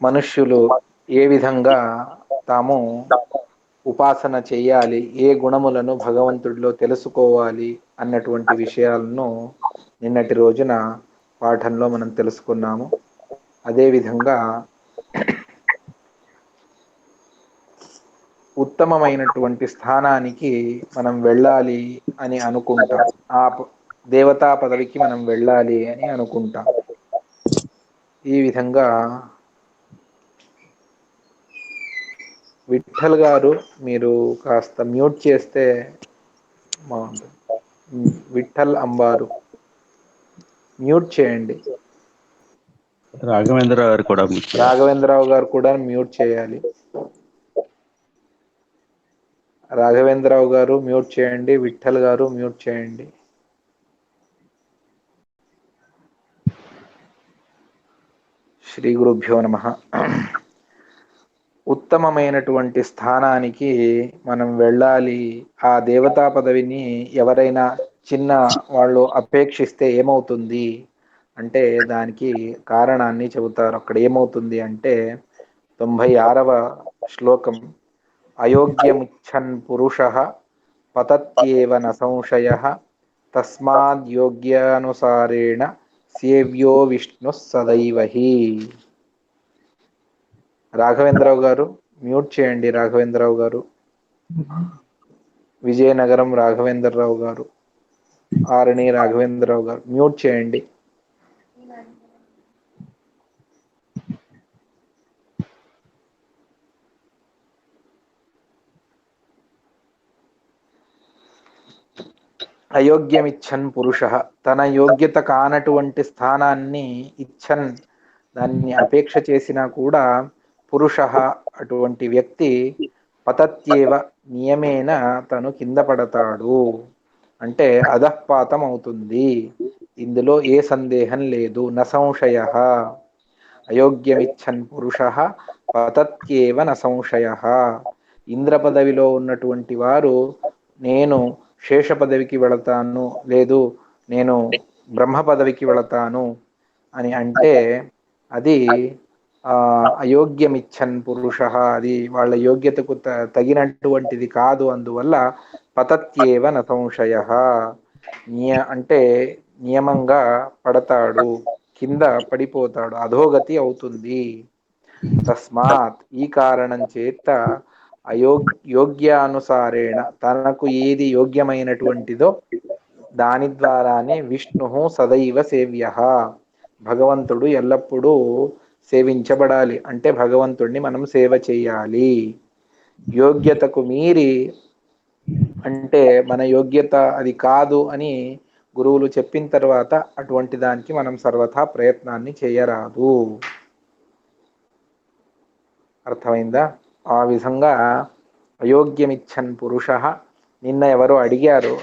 మనుష్యులు ఏ విధంగా తాము ఉపాసన చేయాలి, ఏ గుణములను భగవంతుడిలో తెలుసుకోవాలి అన్నటువంటి విషయాలను నిన్నటి రోజున పాఠంలో మనం తెలుసుకున్నాము. అదేవిధంగా ఉత్తమమైనటువంటి స్థానానికి మనం వెళ్ళాలి అని అనుకుంటాం. ఆ దేవతా పదవికి మనం వెళ్ళాలి అని అనుకుంటాం. ఈ విధంగా విఠల్ గారు మీరు కాస్త మ్యూట్ చేస్తే బాగుంటుంది. విఠల్ అంబారు మ్యూట్ చేయండి. రాఘవేంద్రరావు గారు కూడా రాఘవేంద్రరావు గారు కూడా మ్యూట్ చేయాలి. రాఘవేంద్రరావు గారు మ్యూట్ చేయండి. విఠల్ గారు మ్యూట్ చేయండి. శ్రీ గురుభ్యో నమః. ఉత్తమమైనటువంటి స్థానానికి మనం వెళ్ళాలి. ఆ దేవతా పదవిని ఎవరైనా చిన్న వాళ్ళు అపేక్షిస్తే ఏమవుతుంది అంటే దానికి కారణాన్ని చెబుతారు. అక్కడ ఏమవుతుంది అంటే 96వ శ్లోకం, అయోగ్యమిచ్చన్ పురుషః పతత్యేవ న సంశయః తస్మాద్యోగ్యానుసారేణ సేవ్యో విష్ణుః సదైవహి. రాఘవేంద్రరావు గారు మ్యూట్ చేయండి. రాఘవేంద్రరావు గారు, విజయనగరం రాఘవేంద్రరావు గారు, ఆరణి రాఘవేంద్రరావు గారు మ్యూట్ చేయండి. అయోగ్యమిచ్చన్ పురుష, తన యోగ్యత కానటువంటి స్థానాన్ని ఇచ్చన్, దాన్ని అపేక్ష చేసినా కూడా పురుష అటువంటి వ్యక్తి పతత్యేవ నియమేన తను కింద పడతాడు, అంటే అధఃపాతం అవుతుంది. ఇందులో ఏ సందేహం లేదు. న సంశయ, అయోగ్యమిచ్చన్ పురుష పతత్యేవ న సంశయ. ఇంద్ర పదవిలో ఉన్నటువంటి వారు నేను శేష పదవికి వెళతాను, లేదు నేను బ్రహ్మ పదవికి వెళతాను అని అంటే అది అయోగ్యమిచ్చన్ పురుష, అది వాళ్ళ యోగ్యతకు తగినటువంటిది కాదు. అందువల్ల పతత్యేవ న సంశయ, అంటే నియమంగా పడతాడు, కింద పడిపోతాడు, అధోగతి అవుతుంది. తస్మాత్, ఈ కారణం చేత యోగ్యానుసారేణ, తనకు ఏది యోగ్యమైనటువంటిదో దాని ద్వారానే విష్ణు సదైవ సేవ్య, భగవంతుడు ఎల్లప్పుడూ సేవించబడాలి. అంటే భగవంతుడిని మనం సేవ చేయాలి. యోగ్యతకు మీరి అంటే మన యోగ్యత అది కాదు అని గురువులు చెప్పిన తర్వాత అటువంటి దానికి మనం సర్వథా ప్రయత్నాన్ని చేయరాదు. అర్థమైందా? ఆ విధంగా అయోగ్యమిచ్చన్ పురుష, నిన్న ఎవరో అడిగారు,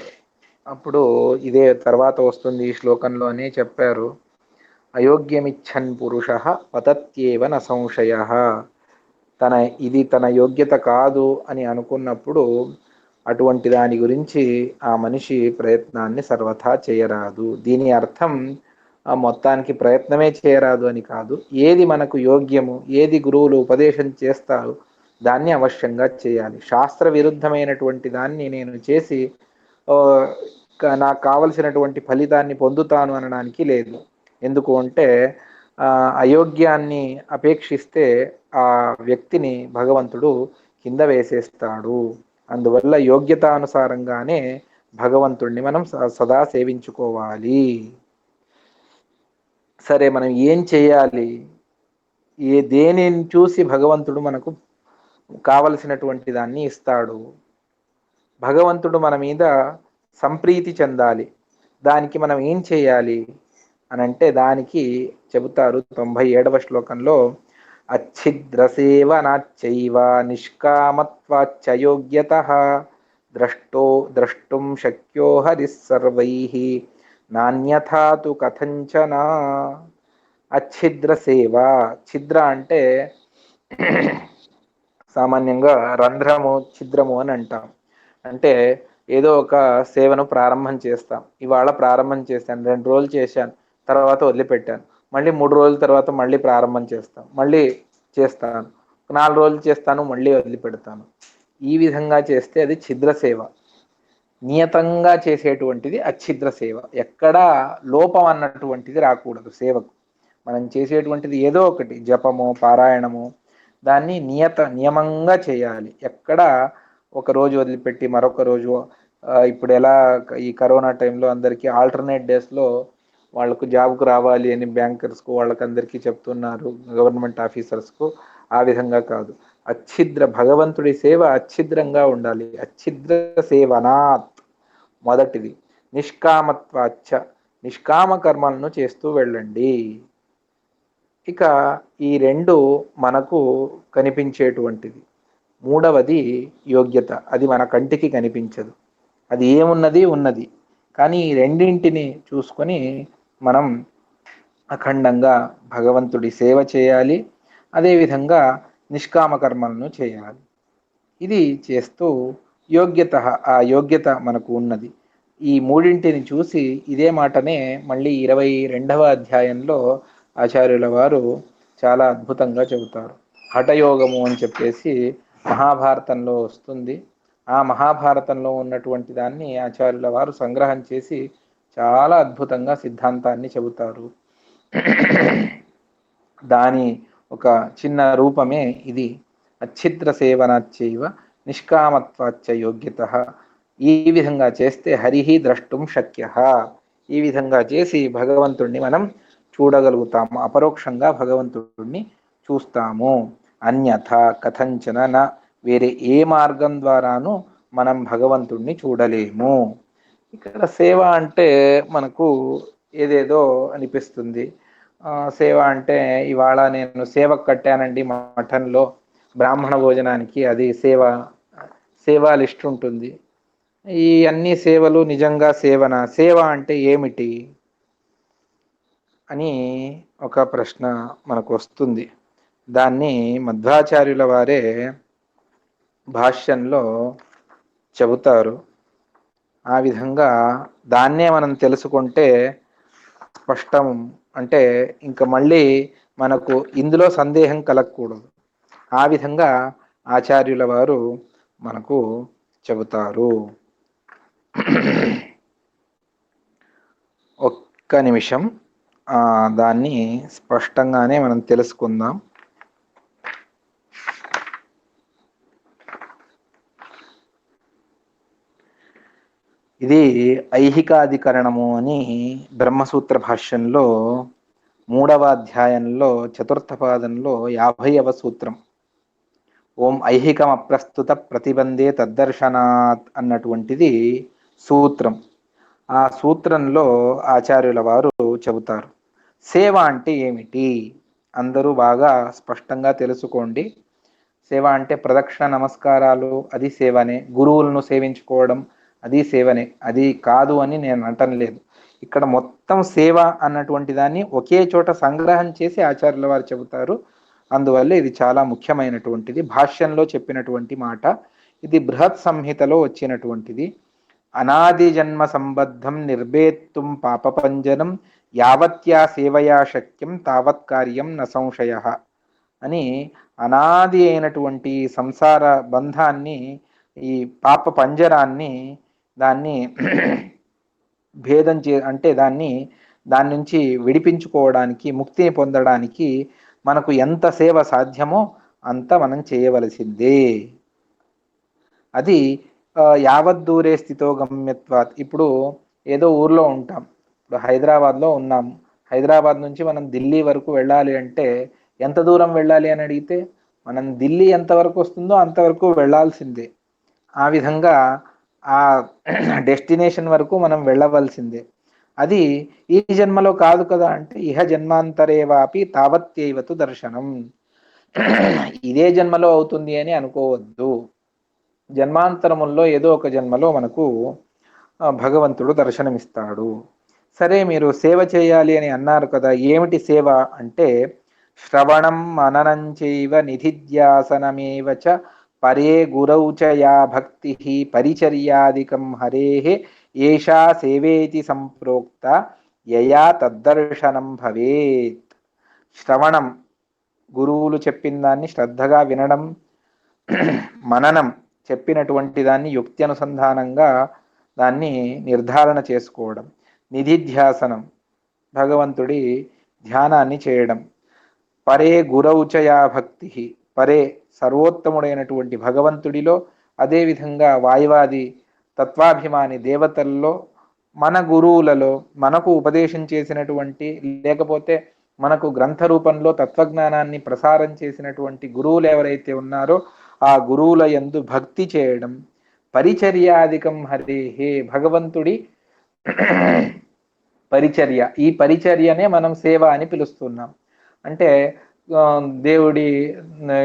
అప్పుడు ఇదే తర్వాత వస్తుంది ఈ శ్లోకంలోనే చెప్పారు. అయోగ్యమిచ్చన్ పురుష పతత్యేవ న సంశయ, ఇది తన యోగ్యత కాదు అని అనుకున్నప్పుడు అటువంటి దాని గురించి ఆ మనిషి ప్రయత్నాన్ని సర్వథా చేయరాదు. దీని అర్థం మొత్తానికి ప్రయత్నమే చేయరాదు అని కాదు. ఏది మనకు యోగ్యము, ఏది గురువులు ఉపదేశం చేస్తారు దాన్ని అవశ్యంగా చేయాలి. శాస్త్ర విరుద్ధమైనటువంటి దాన్ని నేను చేసి నాకు కావలసినటువంటి ఫలితాన్ని పొందుతాను అనడానికి లేదు. ఎందుకు అంటే అయోగ్యాన్ని అపేక్షిస్తే ఆ వ్యక్తిని భగవంతుడు కింద వేసేస్తాడు. అందువల్ల యోగ్యతానుసారంగానే భగవంతుడిని మనం సదా సేవించుకోవాలి. సరే, మనం ఏం చేయాలి? దేనిని చూసి భగవంతుడు మనకు కావలసినటువంటి దాన్ని ఇస్తాడు? భగవంతుడు మన మీద సంప్రీతి చెందాలి. దానికి మనం ఏం చేయాలి అని అంటే దానికి చెబుతారు 97వ శ్లోకంలో, అచ్ఛిద్రసేవనాచ్చైవ నిష్కామత్వాచ్చయోగ్యతః ద్రష్టుం శక్యో హరిః సర్వైః నాన్యథా తు కథంచన. అచ్ఛిద్ర సేవ, ఛిద్ర అంటే సామాన్యంగా రంధ్రము, ఛిద్రము అని అంటాం. అంటే ఏదో ఒక సేవను ప్రారంభం చేస్తాం. ఇవాళ ప్రారంభం చేశాను, 2 రోజులు చేశాను, తర్వాత వదిలిపెట్టాను, మళ్ళీ 3 రోజుల తర్వాత మళ్ళీ ప్రారంభం చేస్తాం, మళ్ళీ చేస్తాను, 4 రోజులు చేస్తాను, మళ్ళీ వదిలిపెడతాను. ఈ విధంగా చేస్తే అది ఛిద్ర సేవ. నియతంగా చేసేటువంటిది అచ్ఛిద్ర సేవ. ఎక్కడా లోపం అన్నటువంటిది రాకూడదు సేవకు. మనం చేసేటువంటిది ఏదో ఒకటి జపము, పారాయణము, దాన్ని నియమంగా చేయాలి. ఎక్కడ ఒక రోజు వదిలిపెట్టి మరొక రోజు, ఇప్పుడు ఎలా ఈ కరోనా టైంలో అందరికీ ఆల్టర్నేట్ డేస్లో వాళ్ళకు జాబ్కు రావాలి అని బ్యాంకర్స్కు వాళ్ళకందరికీ చెప్తున్నారు, గవర్నమెంట్ ఆఫీసర్స్కు. ఆ విధంగా కాదు, అచ్ఛిద్ర భగవంతుడి సేవ అచ్ఛిద్రంగా ఉండాలి. అచ్ఛిద్ర సేవనాత్ మొదటిది. నిష్కామత్వాచ్చ, నిష్కామ కర్మలను చేస్తూ వెళ్ళండి. ఇక ఈ 2 మనకు కనిపించేటువంటిది. మూడవది యోగ్యత. అది మన కంటికి కనిపించదు, అది ఏమున్నది ఉన్నది. కానీ ఈ రెండింటిని చూసుకొని మనం అఖండంగా భగవంతుడి సేవ చేయాలి, అదేవిధంగా నిష్కామ కర్మలను చేయాలి. ఇది చేస్తూ యోగ్యత, ఆ యోగ్యత మనకు ఉన్నది. ఈ మూడింటిని చూసి ఇదే మాటనే మళ్ళీ 22వ అధ్యాయంలో ఆచార్యుల వారు చాలా అద్భుతంగా చెబుతారు. హఠయోగము అని చెప్పేసి మహాభారతంలో వస్తుంది. ఆ మహాభారతంలో ఉన్నటువంటి దాన్ని ఆచార్యుల వారు సంగ్రహం చేసి చాలా అద్భుతంగా సిద్ధాంతాన్ని చెబుతారు. దాని ఒక చిన్న రూపమే ఇది. అచ్ఛిద్ర సేవనాచ్చైవ నిష్కామత్వాచ్చ యోగ్యత. ఈ విధంగా చేస్తే హరిహి ద్రష్టుం శక్య. ఈ విధంగా చేసి భగవంతుణ్ణి మనం చూడగలుగుతాము, అపరోక్షంగా భగవంతుడిని చూస్తాము. అన్యథ కథంచన న, వేరే ఏ మార్గం ద్వారాను మనం భగవంతుణ్ణి చూడలేము. ఇక్కడ సేవ అంటే మనకు ఏదేదో అనిపిస్తుంది. సేవ అంటే ఇవాళ నేను సేవకు కట్టానండి మఠంలో బ్రాహ్మణ భోజనానికి, అది సేవా లిస్ట్ ఉంటుంది. ఈ అన్ని సేవలు నిజంగా సేవనా? సేవ అంటే ఏమిటి అని ఒక ప్రశ్న మనకు వస్తుంది. దాన్ని మధ్వాచార్యుల వారే భాష్యంలో చెబుతారు. ఆ విధంగా దాన్నే మనం తెలుసుకుంటే స్పష్టం, అంటే ఇంకా మళ్ళీ మనకు ఇందులో సందేహం కలగకూడదు. ఆ విధంగా ఆచార్యుల వారు మనకు చెబుతారు. ఒక్క నిమిషం దాన్ని స్పష్టంగానే మనం తెలుసుకుందాం. ఇది ఐహికాధికరణము అని బ్రహ్మసూత్ర భాష్యంలో 3వ అధ్యాయంలో 4వ పాదంలో 50వ సూత్రం. ఓం ఐహికం అప్రస్తుత ప్రతిబంధే తద్దర్శనాత్ అన్నటువంటిది సూత్రం. ఆ సూత్రంలో ఆచార్యుల వారు చెబుతారు సేవ అంటే ఏమిటి. అందరూ బాగా స్పష్టంగా తెలుసుకోండి. సేవ అంటే ప్రదక్షిణ నమస్కారాలు, అది సేవనే. గురువులను సేవించుకోవడం, అది సేవనే. అది కాదు అని నేను అంటలేదు. ఇక్కడ మొత్తం సేవ అన్నటువంటి దాన్ని ఒకే చోట సంగ్రహం చేసి ఆచార్యుల వారు చెబుతారు. అందువల్ల ఇది చాలా ముఖ్యమైనటువంటిది. భాష్యంలో చెప్పినటువంటి మాట ఇది. బృహత్ సంహితలో వచ్చినటువంటిది. అనాది జన్మ సంబద్ధం నిర్భేత్తుం పాపపంజనం యావత్యా సేవయా శక్యం తావత్ కార్యం న సంశయ అని, అనాది అయినటువంటి సంసార బంధాన్ని, ఈ పాప పంజరాన్ని, దాన్ని భేదం అంటే దాని నుంచి విడిపించుకోవడానికి, ముక్తిని పొందడానికి మనకు ఎంత సేవ సాధ్యమో అంత మనం చేయవలసిందే. అది యావద్దూరే స్థితో గమ్యత్వాత్. ఇప్పుడు ఏదో ఊర్లో ఉంటాం, ఇప్పుడు హైదరాబాద్లో ఉన్నాం. హైదరాబాద్ నుంచి మనం ఢిల్లీ వరకు వెళ్ళాలి అంటే ఎంత దూరం వెళ్ళాలి అని అడిగితే మనం ఢిల్లీ ఎంతవరకు వస్తుందో అంతవరకు వెళ్ళాల్సిందే. ఆ విధంగా ఆ డెస్టినేషన్ వరకు మనం వెళ్ళవలసిందే. అది ఈ జన్మలో కాదు కదా అంటే ఇహ జన్మాంతరేవాపి తావత్యైవతు దర్శనం. ఇదే జన్మలో అవుతుంది అని అనుకోవద్దు. జన్మాంతరముల్లో ఏదో ఒక జన్మలో మనకు భగవంతుడు దర్శనమిస్తాడు. సరే, మీరు సేవ చేయాలి అని అన్నారు కదా, ఏమిటి సేవ అంటే శ్రవణం మననం చైవ నిధిధ్యాసనమేవ చ పరే గురౌ చ యా భక్తి పరిచర్యాదికం హరేః ఏషా సేవేతి సంప్రోక్త యయా తద్దర్శనం భవేత్. శ్రవణం గురువులు చెప్పిన దాన్ని శ్రద్ధగా వినడం, మననం, చెప్పినటువంటి దాన్ని యుక్తి అనుసంధానంగా దాన్ని నిర్ధారణ చేసుకోవడం, నిధిధ్యాసనం, భగవంతుడి ధ్యానాన్ని చేయడం, పరే గురౌచయా భక్తి, పరే సర్వోత్తముడైనటువంటి భగవంతుడిలో, అదేవిధంగా వాయువాది తత్వాభిమాని దేవతల్లో, మన గురువులలో, మనకు ఉపదేశం చేసినటువంటి లేకపోతే మనకు గ్రంథ రూపంలో తత్వజ్ఞానాన్ని ప్రసారం చేసినటువంటి గురువులు ఎవరైతే ఉన్నారో ఆ గురువుల యందు భక్తి చేయడం, పరిచర్యాధికం హరేహే, భగవంతుడి పరిచర్య, ఈ పరిచర్యనే మనం సేవ అని పిలుస్తున్నాం. అంటే దేవుడి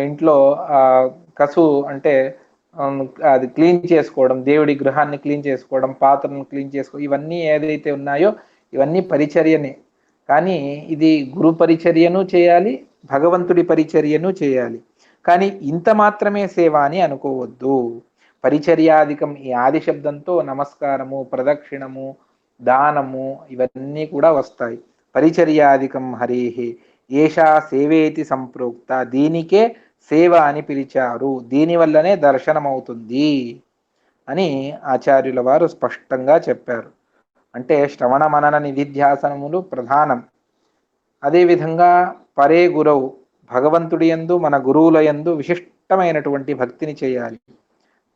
ఇంట్లో కసు అంటే అది క్లీన్ చేసుకోవడం, దేవుడి గృహాన్ని క్లీన్ చేసుకోవడం, పాత్రను క్లీన్ చేసుకోవడం, ఇవన్నీ ఏదైతే ఉన్నాయో ఇవన్నీ పరిచర్యనే. కానీ ఇది గురు పరిచర్యను చేయాలి, భగవంతుడి పరిచర్యను చేయాలి. కానీ ఇంత మాత్రమే సేవ అని అనుకోవద్దు. పరిచర్యాధికం, ఈ ఆది శబ్దంతో నమస్కారము, ప్రదక్షిణము, దానము ఇవన్నీ కూడా వస్తాయి. పరిచర్యాధికం హరేహే ఏషా సేవేతి సంప్రోక్త, దీనికే సేవ అని పిలిచారు, దీనివల్లనే దర్శనమవుతుంది అని ఆచార్యుల వారు స్పష్టంగా చెప్పారు. అంటే శ్రవణ మనన నిధిధ్యాసనములు ప్రధానం. అదేవిధంగా పరే గురవు, భగవంతుడి యందు మన గురువుల యందు విశిష్టమైనటువంటి భక్తిని చేయాలి.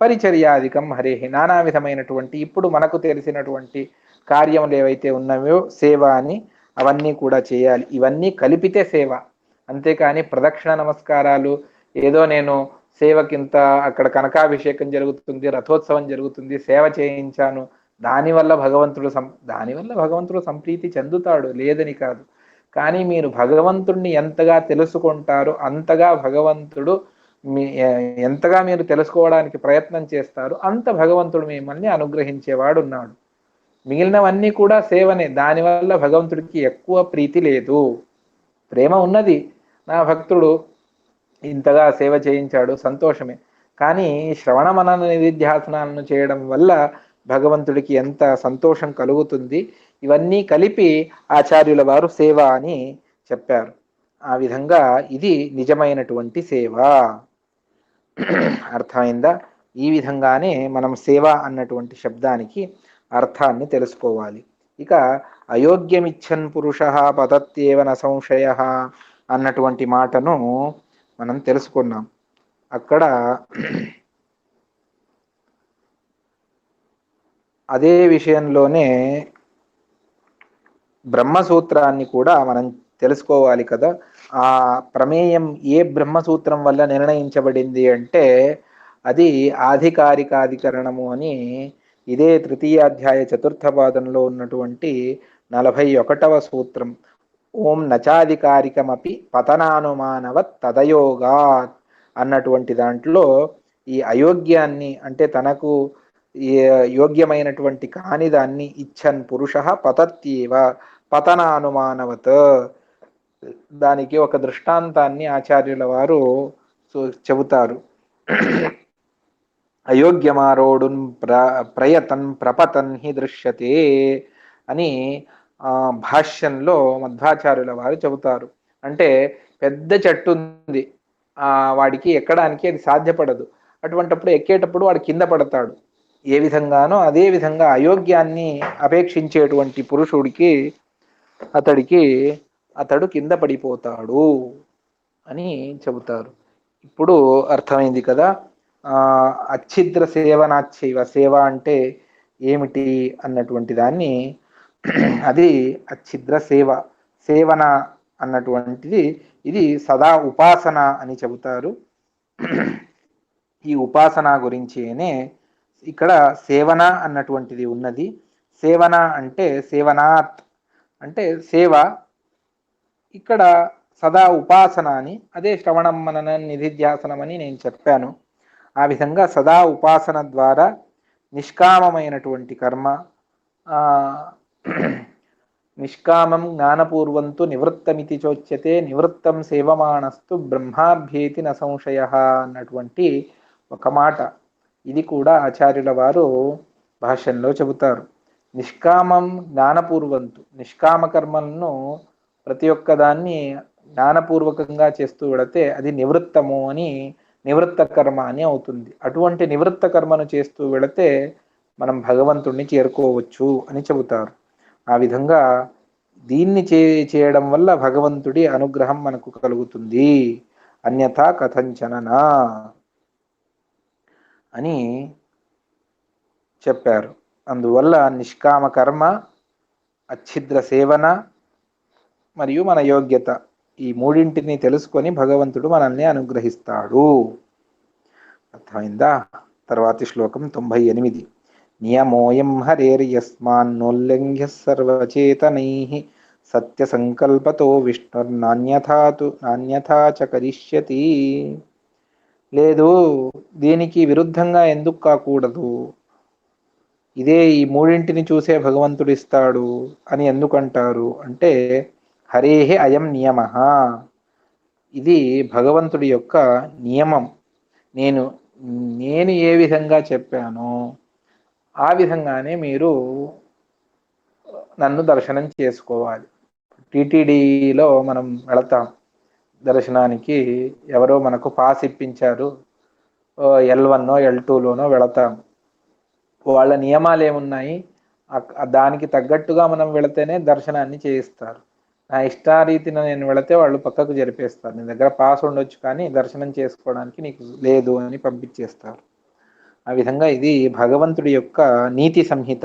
పరిచర్యాధికం హరేహి, నానా విధమైనటువంటి ఇప్పుడు మనకు తెలిసినటువంటి కార్యములు ఏవైతే ఉన్నాయో సేవ అని, అవన్నీ కూడా చేయాలి. ఇవన్నీ కలిపితే సేవ. అంతేకాని ప్రదక్షిణ నమస్కారాలు, ఏదో నేను సేవకింత అక్కడ కనకాభిషేకం జరుగుతుంది, రథోత్సవం జరుగుతుంది, సేవ చేయించాను, దానివల్ల భగవంతుడు సంప్రీతి చెందుతాడు, లేదని కాదు. కానీ మీరు భగవంతుడిని ఎంతగా తెలుసుకుంటారో అంతగా భగవంతుడు ఎంతగా మీరు తెలుసుకోవడానికి ప్రయత్నం చేస్తారు అంత భగవంతుడు మిమ్మల్ని అనుగ్రహించేవాడు ఉన్నాడు. మిగిలినవన్నీ కూడా సేవనే, దానివల్ల భగవంతుడికి ఎక్కువ ప్రీతి లేదు. ప్రేమ ఉన్నది, నా భక్తుడు ఇంతగా సేవ చేయించాడు, సంతోషమే. కానీ శ్రవణ మనన నిధిధ్యాసనాలను చేయడం వల్ల భగవంతుడికి ఎంత సంతోషం కలుగుతుంది. ఇవన్నీ కలిపి ఆచార్యుల వారు సేవ అని చెప్పారు. ఆ విధంగా ఇది నిజమైనటువంటి సేవ. అర్థమైందా? ఈ విధంగానే మనం సేవ అన్నటువంటి శబ్దానికి అర్థాన్ని తెలుసుకోవాలి. ఇక అయోగ్యమిచ్చన్ పురుష పతత్యేవన సంశయ అన్నటువంటి మాటను మనం తెలుసుకున్నాం. అక్కడ అదే విషయంలోనే బ్రహ్మసూత్రాన్ని కూడా మనం తెలుసుకోవాలి కదా. ఆ ప్రమేయం ఏ బ్రహ్మసూత్రం వల్ల నిర్ణయించబడింది అంటే అది ఆధికారికాధికరణము అని ఇదే తృతీయాధ్యాయ చతుర్థ పాదంలో ఉన్నటువంటి 41వ సూత్రం. ఓం నచాధికారికమపి పతనానుమానవత్ తదయోగాత్ అన్నటువంటి దాంట్లో ఈ అయోగ్యాన్ని అంటే తనకు యోగ్యమైనటువంటి కాని దాన్ని ఇచ్చన్ పురుష పతత్యేవ పతనానుమానవత్, దానికి ఒక దృష్టాంతాన్ని ఆచార్యుల వారు చెబుతారు. అయోగ్యమారోడున్ ప్రయతన్ ప్రపతన్ హి దృశ్యతే అని భాష్యంలో మధ్వాచార్యుల వారు చెబుతారు. అంటే పెద్ద చెట్టు ఉంది, వాడికి ఎక్కడానికి అది సాధ్యపడదు. అటువంటప్పుడు ఎక్కేటప్పుడు వాడు కింద పడతాడు. ఏ విధంగానో అదే విధంగా అయోగ్యాన్ని అపేక్షించేటువంటి పురుషుడికి అతడు కింద పడిపోతాడు అని చెబుతారు. ఇప్పుడు అర్థమైంది కదా. అచ్ఛిద్ర సేవనాచ్చైవ, సేవ అంటే ఏమిటి అన్నటువంటి దాన్ని, అది అచ్ఛిద్ర సేవన అన్నటువంటిది ఇది సదా ఉపాసన అని చెబుతారు. ఈ ఉపాసన గురించేనే ఇక్కడ సేవన అన్నటువంటిది ఉన్నది. సేవన అంటే సేవనాత్ అంటే సేవ, ఇక్కడ సదా ఉపాసన అని, అదే శ్రవణం మనన నిధిధ్యాసనం అని నేను చెప్పాను. ఆ విధంగా సదా ఉపాసన ద్వారా నిష్కామమైనటువంటి కర్మ, నిష్కామం జ్ఞానపూర్వంతు నివృత్తమితి చోచ్యతే నివృత్తం సేవమానస్తు బ్రహ్మాభ్యేతి న సంశయ అన్నటువంటి ఒక మాట. ఇది కూడా ఆచార్యుల వారు భాష్యంలో చెబుతారు. నిష్కామం జ్ఞానపూర్వంతు, నిష్కామ కర్మలను ప్రతి ఒక్క దాన్ని జ్ఞానపూర్వకంగా చేస్తూ వెళితే అది నివృత్తము అని, నివృత్త కర్మ అని అవుతుంది. అటువంటి నివృత్త కర్మను చేస్తూ వెళితే మనం భగవంతుణ్ణి చేరుకోవచ్చు అని చెబుతారు. ఆ విధంగా దీన్ని చేయడం వల్ల భగవంతుడి అనుగ్రహం మనకు కలుగుతుంది. అన్యథా కథంచననా అని చెప్పారు. అందువల్ల నిష్కామ కర్మ, అచ్ఛిద్ర సేవన మరియు మన యోగ్యత, ఈ మూడింటిని తెలుసుకొని భగవంతుడు మనల్ని అనుగ్రహిస్తాడు. అర్థమైందా? తర్వాతి శ్లోకం 98. నియమోయం హరేర్యస్మాన్నోల్లంఘ్య సర్వచేతనైః సత్య సంకల్పతో నాన్యథా చ కరిష్యతి. లేదు, దీనికి విరుద్ధంగా ఎందుకు కాకూడదు, ఇదే ఈ మూడింటిని చూసే భగవంతుడు ఇస్తాడు అని ఎందుకంటారు అంటే, హరేహే అయం నియమ, ఇది భగవంతుడి యొక్క నియమం. నేను ఏ విధంగా చెప్పానో ఆ విధంగానే మీరు నన్ను దర్శనం చేసుకోవాలి. టీటీడీలో మనం వెళతాం దర్శనానికి, ఎవరో మనకు పాస్ ఇప్పించారు, L1 L2లోనో వెళతాం. వాళ్ళ నియమాలు ఏమున్నాయి, దానికి తగ్గట్టుగా మనం వెళితేనే దర్శనాన్ని చేయిస్తారు. నా ఇష్టారీతిన నేను వెళితే వాళ్ళు పక్కకు జరిపేస్తారు. నీ దగ్గర పాస్ ఉండొచ్చు కానీ దర్శనం చేసుకోవడానికి నీకు లేదు అని పంపించేస్తారు. ఆ విధంగా ఇది భగవంతుడి యొక్క నీతి సంహిత.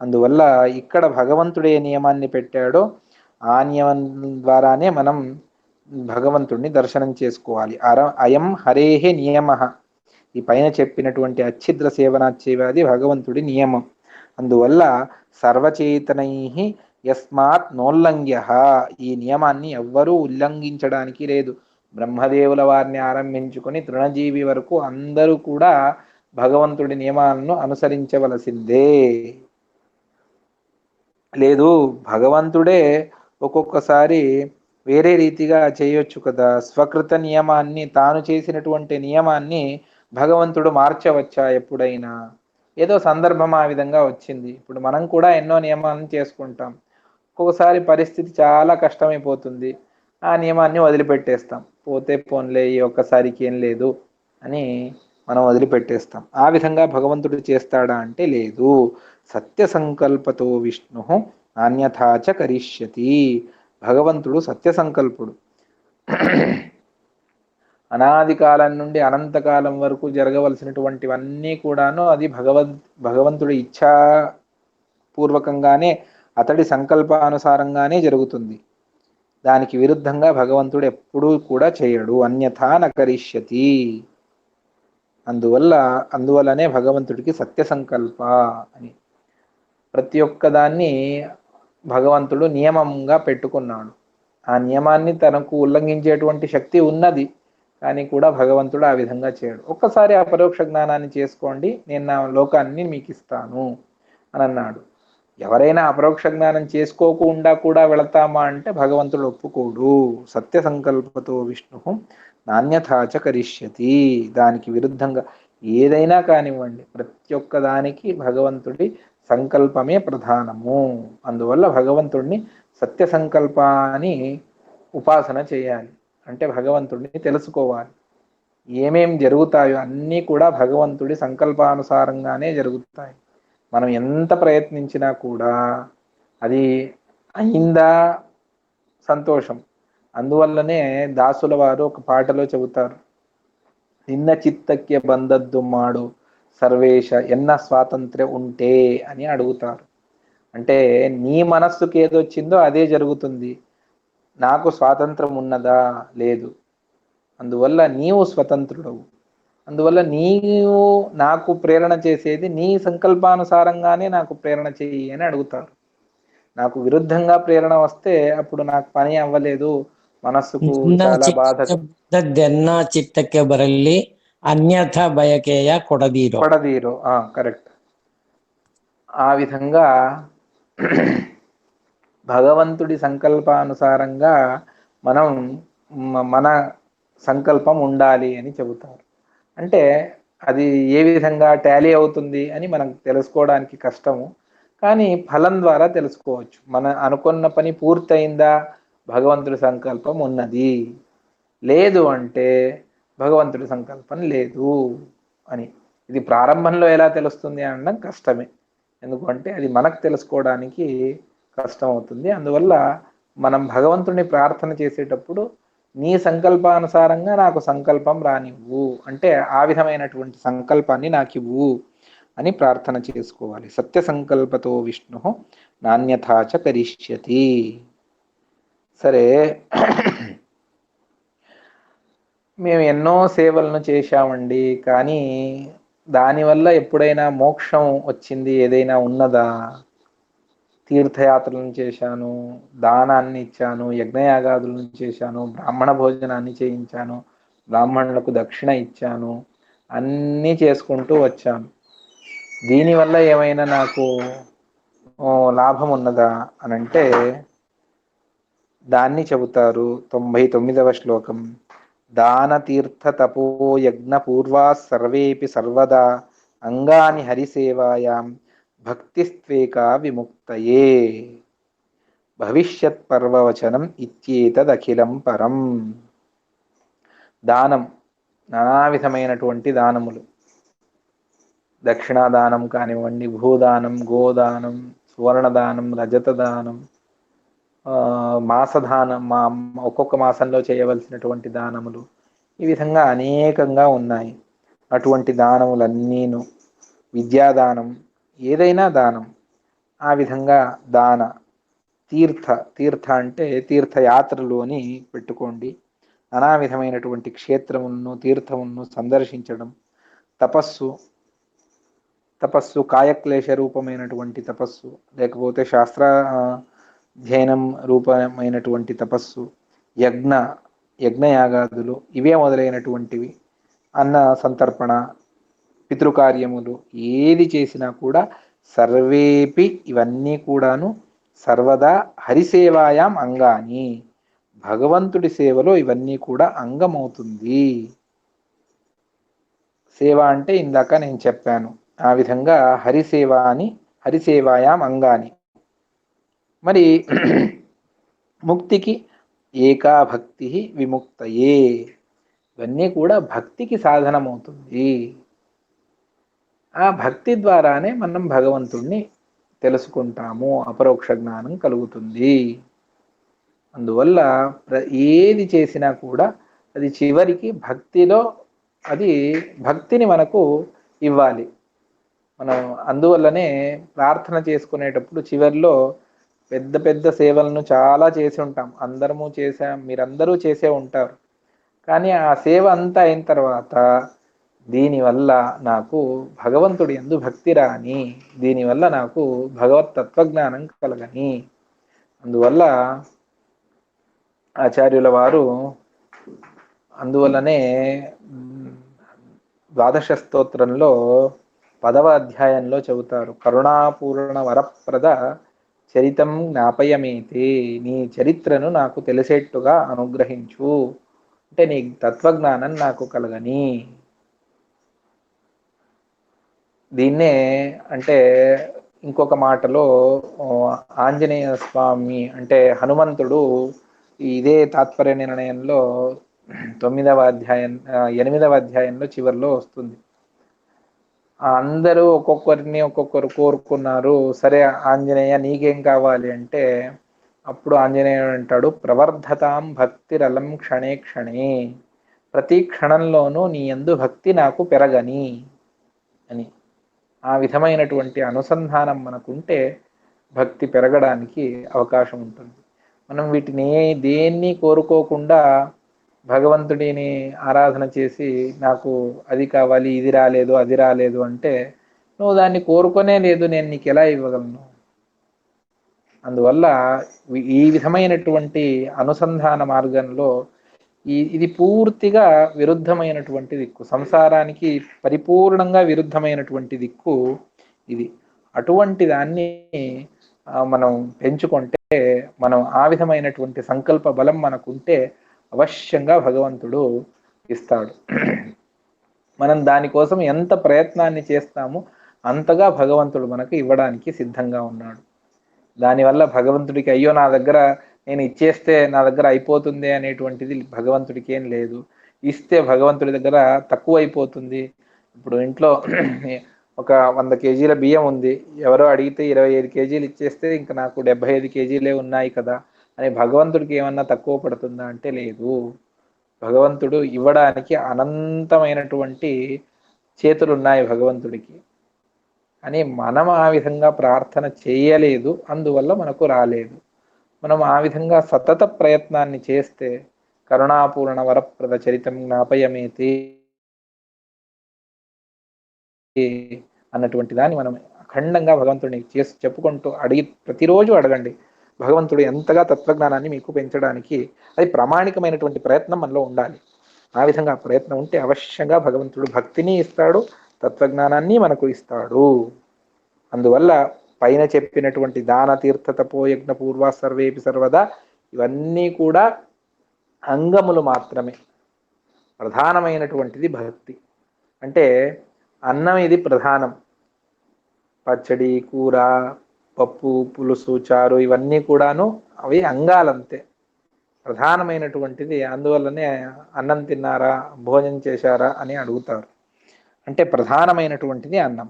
అందువల్ల ఇక్కడ భగవంతుడే నియమాన్ని పెట్టాడో ఆ నియమం ద్వారానే మనం భగవంతుడిని దర్శనం చేసుకోవాలి. అయం హరేహే నియమ, ఈ పైన చెప్పినటువంటి అచ్ఛిద్ర సేవనాచ్చేవాది భగవంతుడి నియమం. అందువల్ల సర్వచేతనై యస్మాత్ నోల్లంఘ్య, ఈ నియమాన్ని ఎవ్వరూ ఉల్లంఘించడానికి లేదు. బ్రహ్మదేవుల వారిని ఆరంభించుకొని తృణజీవి వరకు అందరూ కూడా భగవంతుడి నియమాలను అనుసరించవలసిందే. లేదు, భగవంతుడే ఒక్కొక్కసారి వేరే రీతిగా చేయొచ్చు కదా, స్వకృత నియమాన్ని, తాను చేసినటువంటి నియమాన్ని భగవంతుడు మార్చవచ్చా ఎప్పుడైనా? ఏదో సందర్భం ఆ విధంగా వచ్చింది. ఇప్పుడు మనం కూడా ఎన్నో నియమాలను చేసుకుంటాం. ఒక్కొక్కసారి పరిస్థితి చాలా కష్టమైపోతుంది, ఆ నియమాన్ని వదిలిపెట్టేస్తాం. పోతే పోన్లే, ఈ ఒక్కసారికి ఏం లేదు అని మనం వదిలిపెట్టేస్తాం. ఆ విధంగా భగవంతుడు చేస్తాడా అంటే లేదు. సత్య సంకల్పతో విష్ణు నాన్యథాచ కరిష్యతి. భగవంతుడు సత్య సంకల్పుడు. అనాది కాలం నుండి అనంతకాలం వరకు జరగవలసినటువంటివన్నీ కూడాను అది భగవంతుడి ఇచ్ఛా పూర్వకంగానే, అతడి సంకల్పానుసారంగానే జరుగుతుంది. దానికి విరుద్ధంగా భగవంతుడు ఎప్పుడూ కూడా చేయడు. అన్యథా నకరిష్యతి. అందువల్లనే భగవంతుడికి సత్య సంకల్ప అని. ప్రతి ఒక్క దాన్ని భగవంతుడు నియమంగా పెట్టుకున్నాడు. ఆ నియమాన్ని తనకు ఉల్లంఘించేటువంటి శక్తి ఉన్నది, కానీ కూడా భగవంతుడు ఆ విధంగా చేయడు. ఒక్కసారి ఆ పరోక్ష జ్ఞానాన్ని చేసుకోండి, నేను నా లోకాన్ని మీకు ఇస్తాను అని అన్నాడు. ఎవరైనా అపరోక్ష జ్ఞానం చేసుకోకుండా కూడా వెళతామా అంటే భగవంతుడు ఒప్పుకోడు. సత్య సంకల్పతో విష్ణు నాన్యథాచ కరిష్యతి. దానికి విరుద్ధంగా ఏదైనా కానివ్వండి, ప్రతి ఒక్క దానికి భగవంతుడి సంకల్పమే ప్రధానము. అందువల్ల భగవంతుడిని సత్య సంకల్పాన్ని ఉపాసన చేయాలి. అంటే భగవంతుడిని తెలుసుకోవాలి. ఏమేం జరుగుతాయో అన్నీ కూడా భగవంతుడి సంకల్పానుసారంగానే జరుగుతాయి. మనం ఎంత ప్రయత్నించినా కూడా అది అయిందా సంతోషం. అందువల్లనే దాసుల వారు ఒక పాటలో చెబుతారు, నిన్న చిత్తక్య బంధద్దు మాడు సర్వేశ ఎన్న స్వాతంత్ర్యం ఉంటే అని అడుగుతారు. అంటే నీ మనస్సుకి ఏదొచ్చిందో అదే జరుగుతుంది, నాకు స్వాతంత్రం ఉన్నదా? లేదు. అందువల్ల నీవు స్వతంత్రుడవు. అందువల్ల నీవు నాకు ప్రేరణ చేసేది నీ సంకల్పానుసారంగానే నాకు ప్రేరణ చేయి అని అడుగుతారు. నాకు విరుద్ధంగా ప్రేరణ వస్తే అప్పుడు నాకు పని అవ్వలేదు, మనస్సుకు చాలా బాధ. చిత్తಕ್ಕೆ ಬರಲಿ అన్యథ బయకేయ కొడదీరో. కరెక్ట్. ఆ విధంగా భగవంతుడి సంకల్పానుసారంగా మనం మన సంకల్పం ఉండాలి అని చెబుతారు. అంటే అది ఏ విధంగా టాలీ అవుతుంది అని మనం తెలుసుకోవడానికి కష్టము, కానీ ఫలం ద్వారా తెలుసుకోవచ్చు. మన అనుకున్న పని పూర్తయిందా, భగవంతుడి సంకల్పం ఉన్నది, లేదు అంటే భగవంతుడి సంకల్పం లేదు అని. ఇది ప్రారంభంలో ఎలా తెలుస్తుంది అనడం కష్టమే, ఎందుకంటే అది మనకు తెలుసుకోవడానికి కష్టం అవుతుంది. అందువల్ల మనం భగవంతుడిని ప్రార్థన చేసేటప్పుడు నీ సంకల్పానుసారంగా నాకు సంకల్పం రానివ్వు అంటే ఆ విధమైనటువంటి సంకల్పాన్ని నాకు ఇవ్వు అని ప్రార్థన చేసుకోవాలి. సత్య సంకల్పతో విష్ణు నాణ్యథాచ కరిష్యతి. సరే, మేము ఎన్నో సేవలను చేశామండి, కానీ దానివల్ల ఎప్పుడైనా మోక్షం వచ్చింది ఏదైనా ఉన్నదా? తీర్థయాత్రలను చేశాను, దానాన్ని ఇచ్చాను, యజ్ఞయాగాదులను చేశాను, బ్రాహ్మణ భోజనాన్ని చేయించాను, బ్రాహ్మణులకు దక్షిణ ఇచ్చాను, అన్నీ చేసుకుంటూ వచ్చాను. దీనివల్ల ఏమైనా నాకు లాభం ఉన్నదా అనంటే దాన్ని చెబుతారు 99వ శ్లోకం. దాన తీర్థ తపో యజ్ఞ పూర్వా సర్వేపి సర్వదా అంగాని హరిసేవాయాం భక్తిస్త్వేకా విముక్తయే భవిష్యత్ పర్వవచనం ఇత్యేతదఖిలం పరం. దానం, నానా విధమైనటువంటి దానములు, దక్షిణాదానం కానివ్వండి, భూదానం, గోదానం, సువర్ణదానం, రజత దానం, మాసదానం, ఒక్కొక్క మాసంలో చేయవలసినటువంటి దానములు, ఈ విధంగా అనేకంగా ఉన్నాయి. అటువంటి దానములన్నీను, విద్యాదానం, ఏదైనా దానం, ఆ విధంగా దాన తీర్థ అంటే తీర్థయాత్రలు అని పెట్టుకోండి. నానా విధమైనటువంటి క్షేత్రములను తీర్థములను సందర్శించడం, తపస్సు కాయక్లేశ రూపమైనటువంటి తపస్సు, లేకపోతే శాస్త్రాధ్యయనం రూపమైనటువంటి తపస్సు, యజ్ఞయాగాదులు, ఇవే మొదలైనటువంటివి, అన్న సంతర్పణ, పితృకార్యములు, ఏది చేసినా కూడా సర్వేపి, ఇవన్నీ కూడాను సర్వదా హరిసేవాయాం అంగాని, భగవంతుడి సేవలో ఇవన్నీ కూడా అంగమవుతుంది. సేవ అంటే ఇందాక నేను చెప్పాను, ఆ విధంగా హరిసేవాయాం అంగాని. మరి ముక్తికి ఏకా భక్తి విముక్తయే, ఇవన్నీ కూడా భక్తికి సాధనమవుతుంది. ఆ భక్తి ద్వారానే మనం భగవంతుణ్ణి తెలుసుకుంటాము, అపరోక్ష జ్ఞానం కలుగుతుంది. అందువల్ల ఏది చేసినా కూడా అది చివరికి భక్తిలో, అది భక్తిని మనకు ఇవ్వాలి. మనం అందువల్లనే ప్రార్థన చేసుకునేటప్పుడు చివరిలో పెద్ద పెద్ద సేవలను చాలా చేసి ఉంటాం, అందరము మీరందరూ చేసే ఉంటారు. కానీ ఆ సేవ అంతా అయిన తర్వాత దీనివల్ల నాకు భగవంతుడి యందు భక్తి రాని, దీనివల్ల నాకు భగవత్ తత్వజ్ఞానం కలగని. అందువల్ల ఆచార్యుల వారు అందువల్లనే ద్వాదశ స్తోత్రంలో 10వ అధ్యాయంలో చెబుతారు, కరుణాపూర్ణ వరప్రద చరితం జ్ఞాపయమేతే, నీ చరిత్రను నాకు తెలిసేట్టుగా అనుగ్రహించు, అంటే నీ తత్వజ్ఞానం నాకు కలగని. దీన్నే అంటే ఇంకొక మాటలో ఆంజనేయ స్వామి అంటే హనుమంతుడు ఇదే తాత్పర్య నిర్ణయంలో 8వ అధ్యాయంలో చివరిలో వస్తుంది. అందరూ ఒక్కొక్కరు కోరుకున్నారు, సరే ఆంజనేయ నీకేం కావాలి అంటే అప్పుడు ఆంజనేయుడు అంటాడు, ప్రవర్ధతాం భక్తిరలం క్షణే క్షణే, ప్రతి క్షణంలోనూ నీ యందు భక్తి నాకు పెరగని అని. ఆ విధమైనటువంటి అనుసంధానం మనకుంటే భక్తి పెరగడానికి అవకాశం ఉంటుంది. మనం వీటిని దేన్ని కోరుకోకుండా భగవంతుడిని ఆరాధన చేసి నాకు అది కావాలి, ఇది రాలేదు, అది రాలేదు అంటే నువ్వు దాన్ని కోరుకునే లేదు, నేను నీకు ఎలా ఇవ్వగలను? అందువల్ల ఈ విధమైనటువంటి అనుసంధాన మార్గంలో ఇది పూర్తిగా విరుద్ధమైనటువంటి దిక్కు, సంసారానికి పరిపూర్ణంగా విరుద్ధమైనటువంటి దిక్కు ఇది. అటువంటి దాన్ని మనం పెంచుకుంటే, మనం ఆ విధమైనటువంటి సంకల్ప బలం మనకుంటే అవశ్యంగా భగవంతుడు ఇస్తాడు. మనం దానికోసం ఎంత ప్రయత్నాన్ని చేస్తామో అంతగా భగవంతుడు మనకు ఇవ్వడానికి సిద్ధంగా ఉన్నాడు. దానివల్ల భగవంతుడికి అయ్యో నా దగ్గర నేను ఇచ్చేస్తే నా దగ్గర అయిపోతుంది అనేటువంటిది భగవంతుడికి ఏం లేదు. ఇస్తే భగవంతుడి దగ్గర తక్కువ అయిపోతుంది. ఇప్పుడు ఇంట్లో ఒక 100 కేజీల బియ్యం ఉంది, ఎవరో అడిగితే 25 కేజీలు ఇచ్చేస్తే ఇంకా నాకు 75 కేజీలే ఉన్నాయి కదా అని భగవంతుడికి ఏమన్నా తక్కువ పడుతుందా అంటే లేదు. భగవంతుడు ఇవ్వడానికి అనంతమైనటువంటి చేతులు ఉన్నాయి భగవంతుడికి. అని మనం ఆ విధంగా ప్రార్థన చేయలేదు, అందువల్ల మనకు రాలేదు. మనం ఆ విధంగా సతత ప్రయత్నాన్ని చేస్తే కరుణాపూర్ణ వరప్రద చరితం జ్ఞాపయమేతి అన్నటువంటి దాన్ని మనం అఖండంగా భగవంతుడిని చేసి చెప్పుకుంటూ ప్రతిరోజు అడగండి. భగవంతుడు ఎంతగా తత్వజ్ఞానాన్ని మీకు పెంచడానికి అది ప్రామాణికమైనటువంటి ప్రయత్నం మనలో ఉండాలి. ఆ విధంగా ప్రయత్నం ఉంటే అవశ్యంగా భగవంతుడు భక్తిని ఇస్తాడు, తత్వజ్ఞానాన్ని మనకు ఇస్తాడు. అందువల్ల పైన చెప్పినటువంటి దాన తీర్థ తపో యజ్ఞ పూర్వ సర్వేపి సర్వదా ఇవన్నీ కూడా అంగములు మాత్రమే. ప్రధానమైనటువంటిది భక్తి. అంటే అన్నం ఇది ప్రధానం, పచ్చడి కూర పప్పు పులుసు చారు ఇవన్నీ కూడాను అవి అంగాలంతే. ప్రధానమైనటువంటిది, అందువల్లనే అన్నం తిన్నారా భోజనం చేశారా అని అడుగుతారు. అంటే ప్రధానమైనటువంటిది అన్నం.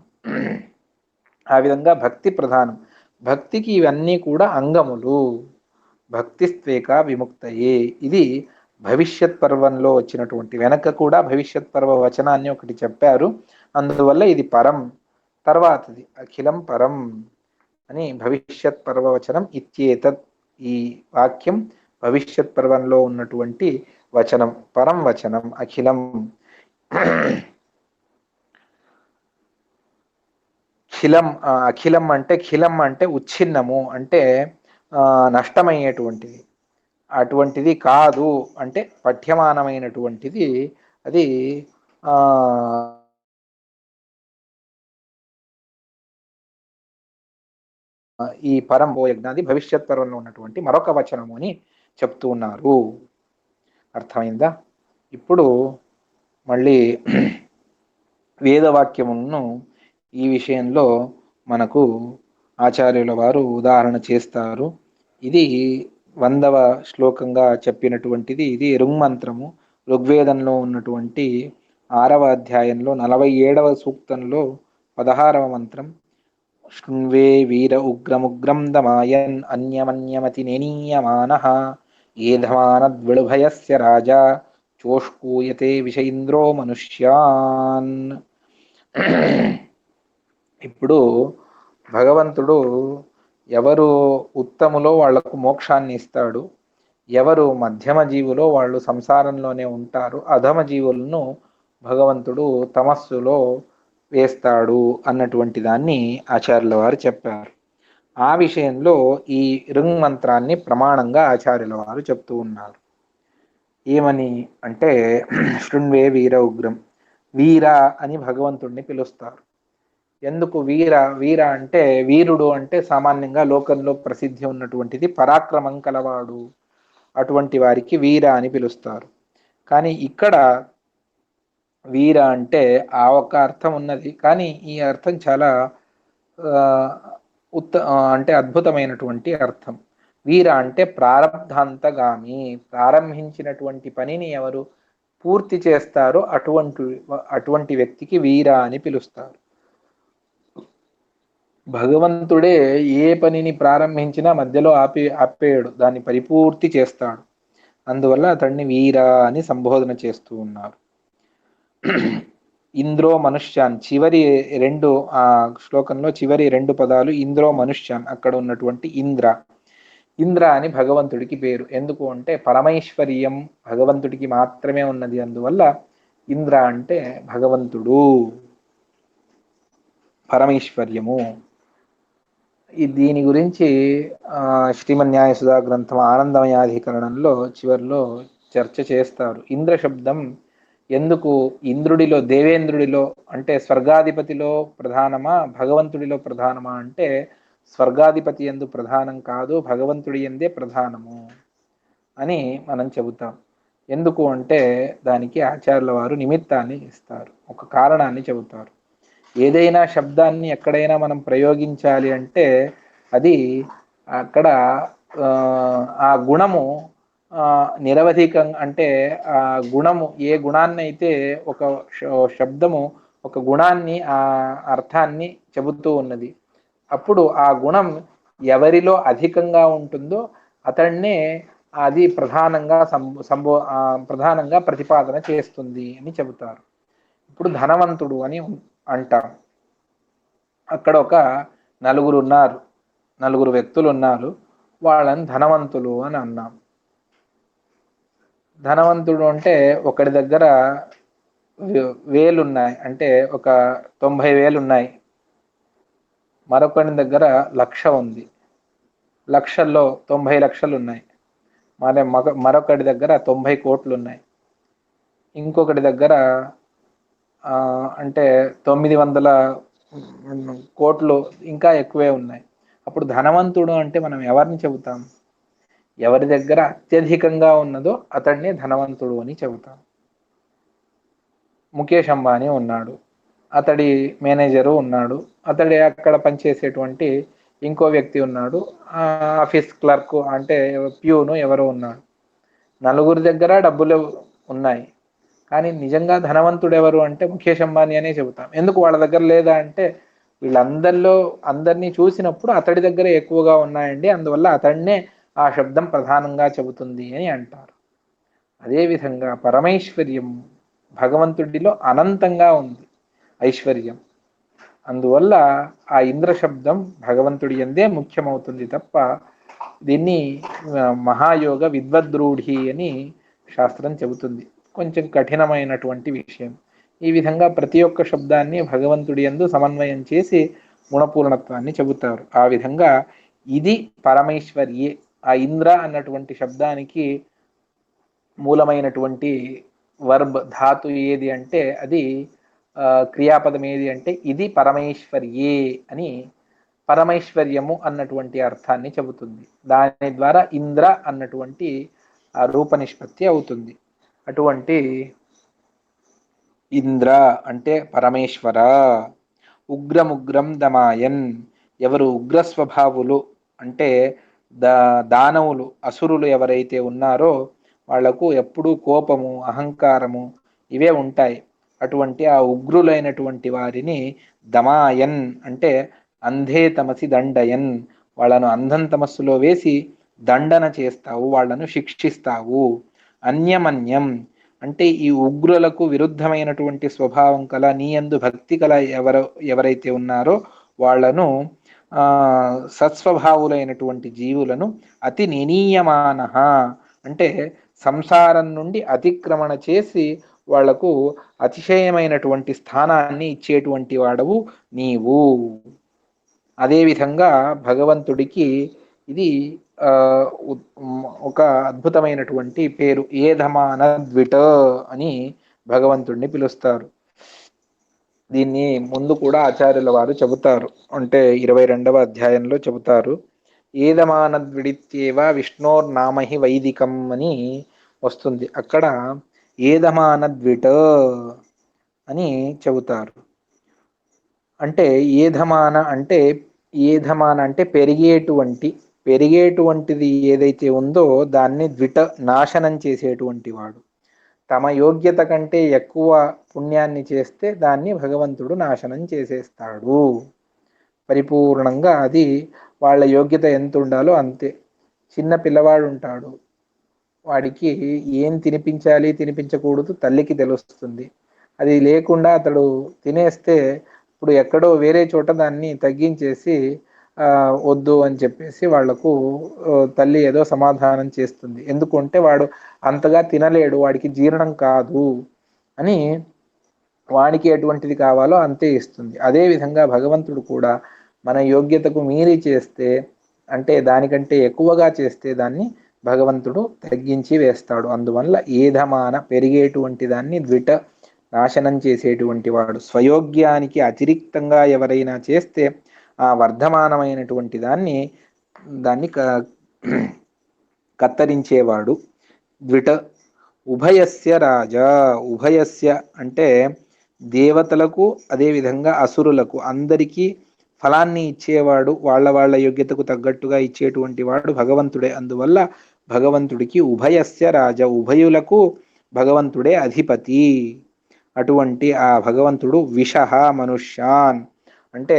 ఆ విధంగా భక్తి ప్రధానం. భక్తికి ఇవన్నీ కూడా అంగములు. భక్తిస్త్వేక విముక్తయే, ఇది భవిష్యత్ పర్వంలో వచ్చినటువంటి, వెనక కూడా భవిష్యత్ పర్వ వచనాన్ని ఒకటి చెప్పారు, అందువల్ల ఇది పరం. తర్వాతది అఖిలం పరం అని భవిష్యత్ పర్వవచనం ఇత్యేతత్. ఈ వాక్యం భవిష్యత్ పర్వంలో ఉన్నటువంటి వచనం, పరం వచనం అఖిలం. అఖిలం అంటే ఖిలం అంటే ఉచ్ఛిన్నము అంటే నష్టమయ్యేటువంటిది, అటువంటిది కాదు అంటే పఠ్యమానమైనటువంటిది. అది ఈ పరం యజ్ఞాది భవిష్యత్ పర్వంలో ఉన్నటువంటి మరొక వచనము అని చెప్తూ ఉన్నారు. అర్థమైందా? ఇప్పుడు మళ్ళీ వేదవాక్యములను ఈ విషయంలో మనకు ఆచార్యుల వారు ఉదాహరణ చేస్తారు. ఇది 100వ శ్లోకంగా చెప్పినటువంటిది. ఇది ఋగ్మంత్రము. ఋగ్వేదంలో ఉన్నటువంటి 6వ అధ్యాయంలో 47వ సూక్తంలో 16వ మంత్రం. శృణ్వే వీర ఉగ్రముగ్రం దమాయన్ అన్యమన్యమతి నేనీయమానః ఏధమానద్విళభయస్య రాజా చోష్కూయతే విషయింద్రో మనుష్యాన్. ఇప్పుడు భగవంతుడు ఎవరు ఉత్తములో వాళ్లకు మోక్షాన్ని ఇస్తాడు, ఎవరు మధ్యమ జీవులో వాళ్ళు సంసారంలోనే ఉంటారు, అధమ జీవులను భగవంతుడు తమస్సులో వేస్తాడు అన్నటువంటి దాన్ని ఆచార్యుల వారు చెప్పారు. ఆ విషయంలో ఈ ఋగ్ మంత్రాన్ని ప్రమాణంగా ఆచార్యుల వారు చెప్తూ ఉన్నారు. ఏమని అంటే శృణ్వే వీర ఉగ్రం, వీర అని భగవంతుడిని పిలుస్తారు. ఎందుకు వీర? వీర అంటే వీరుడు అంటే సామాన్యంగా లోకంలో ప్రసిద్ధి ఉన్నటువంటిది పరాక్రమం కలవాడు, అటువంటి వారికి వీర అని పిలుస్తారు. కానీ ఇక్కడ వీర అంటే ఆ ఒక్క అర్థం ఉన్నది, కానీ ఈ అర్థం చాలా అంటే అద్భుతమైనటువంటి అర్థం. వీర అంటే ప్రారబ్ధాంతగామి, ప్రారంభించినటువంటి పనిని ఎవరు పూర్తి చేస్తారో అటువంటి వ్యక్తికి వీర అని పిలుస్తారు. భగవంతుడే ఏ పనిని ప్రారంభించినా మధ్యలో ఆపేయడు, దాన్ని పరిపూర్తి చేస్తాడు. అందువల్ల అతన్ని వీర అని సంబోధన చేస్తూ ఉన్నారు. ఇంద్రో మనుష్యాన్, చివరి రెండు ఆ శ్లోకంలో చివరి రెండు పదాలు ఇంద్రో మనుష్యాన్. అక్కడ ఉన్నటువంటి ఇంద్ర అని భగవంతుడికి పేరు. ఎందుకు అంటే పరమైశ్వర్యం భగవంతుడికి మాత్రమే ఉన్నది, అందువల్ల ఇంద్ర అంటే భగవంతుడు, పరమైశ్వర్యము. దీని గురించి శ్రీమన్యాయ సుధా గ్రంథం ఆనందమయాధికరణంలో చివరిలో చర్చ చేస్తారు. ఇంద్ర శబ్దం ఎందుకు ఇంద్రుడిలో, దేవేంద్రుడిలో అంటే స్వర్గాధిపతిలో ప్రధానమా భగవంతుడిలో ప్రధానమా అంటే స్వర్గాధిపతి యందు ప్రధానం కాదు, భగవంతుడి యందే ప్రధానము అని మనం చెబుతాం. ఎందుకు అంటే దానికి ఆచార్యుల వారు నిమిత్తాన్ని ఇస్తారు, ఒక కారణాన్ని చెబుతారు. ఏదైనా శబ్దాన్ని ఎక్కడైనా మనం ప్రయోగించాలి అంటే అది అక్కడ ఆ గుణము నిరవధికంగా, అంటే ఆ గుణము ఏ గుణాన్ని అయితే ఒక శబ్దము ఒక గుణాన్ని ఆ అర్థాన్ని చెబుతూ ఉన్నది, అప్పుడు ఆ గుణం ఎవరిలో అధికంగా ఉంటుందో అతన్నే అది ప్రధానంగా ప్రతిపాదన చేస్తుంది అని చెబుతారు. ఇప్పుడు ధనవంతుడు అని అంటాం. అక్కడ ఒక నలుగురు వ్యక్తులు ఉన్నారు, వాళ్ళని ధనవంతులు అని అన్నాం. ధనవంతుడు అంటే ఒకడి దగ్గర వేలున్నాయి, అంటే ఒక 90,000 ఉన్నాయి. మరొకరి దగ్గర 1,00,000 ఉంది. లక్షల్లో 90 లక్షలు ఉన్నాయి. మరొకటి దగ్గర 90 కోట్లు ఉన్నాయి. ఇంకొకటి దగ్గర అంటే 900 కోట్లు ఇంకా ఎక్కువే ఉన్నాయి. అప్పుడు ధనవంతుడు అంటే మనం ఎవరిని చెబుతాం? ఎవరి దగ్గర అత్యధికంగా ఉన్నదో అతడిని ధనవంతుడు అని చెబుతాం. ముఖేష్ అంబానీ ఉన్నాడు, అతడి మేనేజరు ఉన్నాడు, అతడి అక్కడ పనిచేసేటువంటి ఇంకో వ్యక్తి ఉన్నాడు, ఆఫీస్ క్లర్క్ అంటే ప్యూను ఎవరో ఉన్నాడు. నలుగురి దగ్గర డబ్బులు ఉన్నాయి, కానీ నిజంగా ధనవంతుడు ఎవరు అంటే ముఖేష్ అంబానీ అనే చెబుతాం. ఎందుకు వాళ్ళ దగ్గర లేదా అంటే అందరినీ చూసినప్పుడు అతడి దగ్గర ఎక్కువగా ఉన్నాయండి, అందువల్ల అతడినే ఆ శబ్దం ప్రధానంగా చెబుతుంది అని అంటారు. అదేవిధంగా పరమైశ్వర్యం భగవంతుడిలో అనంతంగా ఉంది ఐశ్వర్యం. అందువల్ల ఆ ఇంద్ర శబ్దం భగవంతుడి యందే ముఖ్యమవుతుంది తప్ప దీన్ని మహాయోగ విద్వద్రూఢి అని శాస్త్రం చెబుతుంది. కొంచెం కఠినమైనటువంటి విషయం. ఈ విధంగా ప్రతి ఒక్క శబ్దాన్ని భగవంతుడి యందు సమన్వయం చేసి గుణపూర్ణత్వాన్ని చెబుతారు. ఆ విధంగా ఇది పరమేశ్వర్యే. ఆ ఇంద్ర అన్నటువంటి శబ్దానికి మూలమైనటువంటి వర్బ్ ధాతు ఏది అంటే అది క్రియాపదం ఏది అంటే ఇది పరమేశ్వర్యే అని పరమైశ్వర్యము అన్నటువంటి అర్థాన్ని చెబుతుంది. దాని ద్వారా ఇంద్ర అన్నటువంటి ఆ రూప నిష్పత్తి అవుతుంది. అటువంటి ఇంద్ర అంటే పరమేశ్వర. ఉగ్రముగ్రం దమాయన్, ఎవరు ఉగ్రస్వభావులు అంటే దానవులు అసురులు ఎవరైతే ఉన్నారో వాళ్లకు ఎప్పుడూ కోపము అహంకారము ఇవే ఉంటాయి. అటువంటి ఆ ఉగ్రులైనటువంటి వారిని దమాయన్ అంటే అంధే తమసి దండయన్, వాళ్ళను అంధం తమస్సులో వేసి దండన చేస్తావు, వాళ్లను శిక్షిస్తావు. అన్యమన్యం అంటే ఈ ఉగ్రులకు విరుద్ధమైనటువంటి స్వభావం కల నీయందు భక్తి కల ఎవరైతే ఉన్నారో వాళ్లను సత్స్వభావులైనటువంటి జీవులను అతి నినీయమాన అంటే సంసారం నుండి అతిక్రమణ చేసి వాళ్లకు అతిశయమైనటువంటి స్థానాన్ని ఇచ్చేటువంటి వాడవు నీవు. అదేవిధంగా భగవంతుడికి ఇది ఒక అద్భుతమైనటువంటి పేరు. ఏధమాన ద్విట అని భగవంతుడిని పిలుస్తారు. దీన్ని ముందు కూడా ఆచార్యుల వారు చెబుతారు, అంటే 22వ అధ్యాయంలో చెబుతారు. ఏదమానద్విడిత్యేవ విష్ణోర్నామహి వైదికం అని వస్తుంది. అక్కడ ఏదమానద్విట అని చెబుతారు. అంటే ఏధమాన అంటే పెరిగేటువంటిది ఏదైతే ఉందో దాన్ని ద్విట నాశనం చేసేటువంటి వాడు. తమ యోగ్యత కంటే ఎక్కువ పుణ్యాన్ని చేస్తే దాన్ని భగవంతుడు నాశనం చేసేస్తాడు పరిపూర్ణంగా. అది వాళ్ళ యోగ్యత ఎంత ఉండాలో అంతే. చిన్న పిల్లవాడు ఉంటాడు, వాడికి ఏం తినిపించాలి తినిపించకూడదు తల్లికి తెలుస్తుంది. అది లేకుండా అతడు తినేస్తే ఇప్పుడు ఎక్కడో వేరే చోట దాన్ని తగ్గించేసి వద్దు అని చెప్పేసి వాళ్లకు తల్లి ఏదో సమాధానం చేస్తుంది. ఎందుకంటే వాడు అంతగా తినలేడు, వాడికి జీర్ణం కాదు అని వాడికి ఎటువంటిది కావాలో అంతే ఇస్తుంది. అదేవిధంగా భగవంతుడు కూడా మన యోగ్యతకు మీరి చేస్తే, అంటే దానికంటే ఎక్కువగా చేస్తే దాన్ని భగవంతుడు తగ్గించి వేస్తాడు. అందువల్ల ఏధమాన పెరిగేటువంటి దాన్ని ద్విట నాశనం చేసేటువంటి వాడు. స్వయోగ్యానికి అతిరిక్తంగా ఎవరైనా చేస్తే ఆ వర్ధమానమైనటువంటి దాన్ని కత్తరించేవాడు ద్విట. ఉభయస్య రాజా, ఉభయస్య అంటే దేవతలకు అదేవిధంగా అసురులకు అందరికీ ఫలాన్ని ఇచ్చేవాడు వాళ్ళ వాళ్ళ యోగ్యతకు తగ్గట్టుగా ఇచ్చేటువంటి వాడు భగవంతుడే. అందువల్ల భగవంతుడికి ఉభయస్య రాజ, ఉభయులకు భగవంతుడే అధిపతి. అటువంటి ఆ భగవంతుడు విషః మనుష్యాన్ అంటే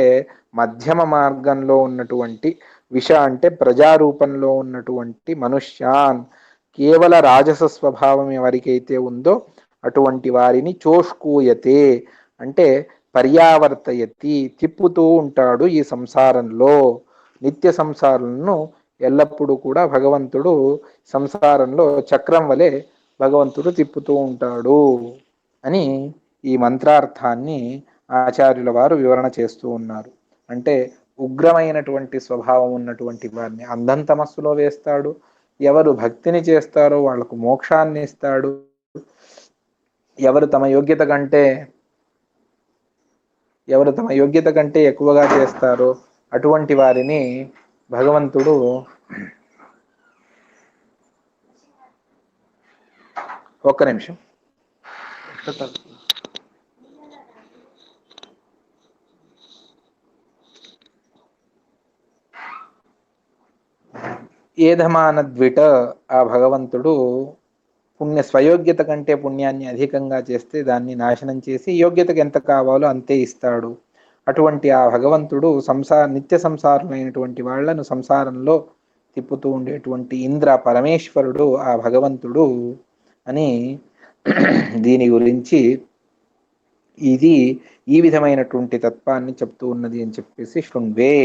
మధ్యమ మార్గంలో ఉన్నటువంటి, విష అంటే ప్రజారూపంలో ఉన్నటువంటి మనుష్యాన్, కేవల రాజస స్వభావం ఎవరికైతే ఉందో అటువంటి వారిని చోష్కూయతే అంటే పర్యావర్తయతి తిప్పుతూ ఉంటాడు ఈ సంసారంలో. నిత్య సంసారంను ఎల్లప్పుడూ కూడా భగవంతుడు సంసారంలో చక్రం వలె భగవంతుడు తిప్పుతూ ఉంటాడు అని ఈ మంత్రార్థాన్ని ఆచార్యుల వారు వివరణ చేస్తూ ఉన్నారు. అంటే ఉగ్రమైనటువంటి స్వభావం ఉన్నటువంటి వారిని అంధం తమస్సులో వేస్తాడు, ఎవరు భక్తిని చేస్తారో వాళ్లకు మోక్షాన్ని ఇస్తాడు, ఎవరు తమ యోగ్యత కంటే ఎక్కువగా చేస్తారో అటువంటి వారిని భగవంతుడు ఒక్క నిమిషం ఏధమానద్విట ఆ భగవంతుడు స్వయోగ్యత కంటే పుణ్యాన్ని అధికంగా చేస్తే దాన్ని నాశనం చేసి యోగ్యతకు ఎంత కావాలో అంతే ఇస్తాడు. అటువంటి ఆ భగవంతుడు నిత్య సంసారమైనటువంటి వాళ్లను సంసారంలో తిప్పుతూ ఉండేటువంటి ఇంద్ర పరమేశ్వరుడు ఆ భగవంతుడు అని దీని గురించి ఇది ఈ విధమైనటువంటి తత్వాన్ని చెప్తూ ఉన్నది అని చెప్పేసి శృణ్వే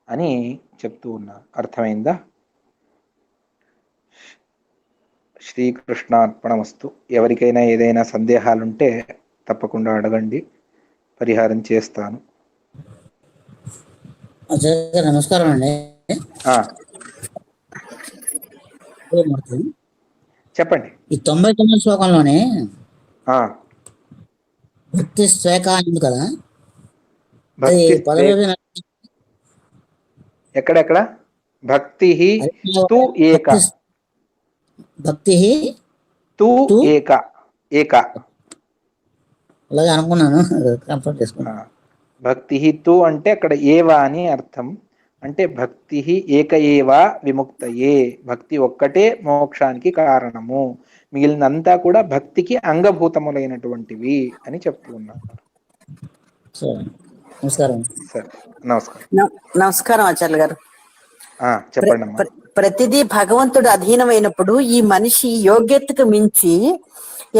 అని చెప్తూ ఉన్నారు. అర్థమైందా? శ్రీకృష్ణార్పణమస్తు. ఎవరికైనా ఏదైనా సందేహాలుంటే తప్పకుండా అడగండి, పరిహారం చేస్తాను. నమస్కారం అండి. చెప్పండి. ఈ 99 శ్లోకంలోనే భక్తి శ్వేక ఉంది కదా, ఎక్కడెక్కడ భక్తి తు ఏక, భక్తి తు ఏక ఏక అలాగే అనుకున్నాను, కంఫర్ట్ చేసుకున్నాను. భక్తి తు అంటే అక్కడ ఏవా అని అర్థం. అంటే భక్తి ఏక ఏవా విముక్తయే, భక్తి ఒక్కటే మోక్షానికి కారణము, మిగిలినంతా కూడా భక్తికి అంగభూతములైనటువంటివి అని చెప్తూ ఉన్నారు. నమస్కారం. సరే, నమస్కారం. నమస్కారం ఆచార్య గారు. చెప్పండి అమ్మా. ప్రతిదీ భగవంతుడు అధీనమైనప్పుడు ఈ మనిషి యోగ్యతకు మించి